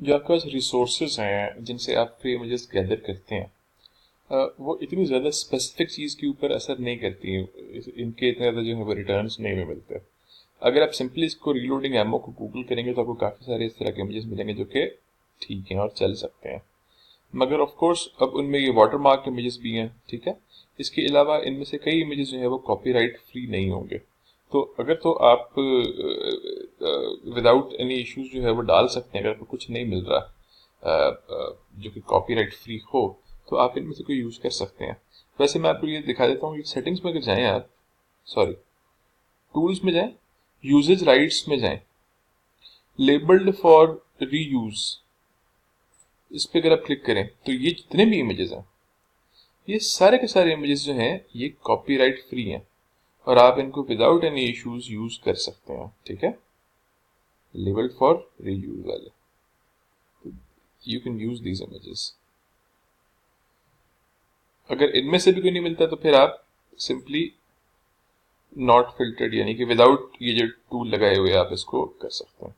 जो आपके पास रिसोर्सेज हैं जिनसे आप फ्री इमेजेस गैदर करते हैं, वो इतनी ज़्यादा स्पेसिफिक चीज़ के ऊपर असर नहीं करती हैं। इनके इतने ज़्यादा जो है वो रिटर्न्स नहीं में मिलते। अगर आप सिंपली इसको रीलोडिंग एमओ को गूगल करेंगे तो आपको काफ़ी सारे इस तरह के इमेजेस मिलेंगे जो कि ठीक हैं और चल सकते हैं। मगर ऑफ कोर्स अब उनमें ये वाटर मार्क इमेजेस भी हैं, ठीक है। इसके अलावा इनमें से कई इमेजेस जो है वो कॉपीराइट फ्री नहीं होंगे। तो अगर तो आप विदाउट एनी इश्यूज जो है वो डाल सकते हैं, अगर आपको कुछ नहीं मिल रहा जो कि कॉपीराइट फ्री हो, तो आप इनमें से कोई यूज़ कर सकते हैं। वैसे मैं आपको ये दिखा देता हूँ, सेटिंग्स में अगर जाएं आप, सॉरी, टूल्स में जाएं, यूजेज राइट्स में जाएं, लेबल्ड फॉर रीयूज, इस पे अगर आप क्लिक करें तो ये जितने भी इमेजेस हैं, ये सारे के सारे इमेजेस जो हैं ये कॉपीराइट फ्री हैं और आप इनको विदाउट एनी इश्यूज यूज कर सकते हैं, ठीक है। लेबल्ड फॉर रीयूज वाले, you can use these images. अगर इनमें से भी कोई नहीं मिलता तो फिर आप सिंपली नॉट फिल्टर्ड यानी कि विदाउट ये जो टूल लगाए हुए आप इसको कर सकते हैं।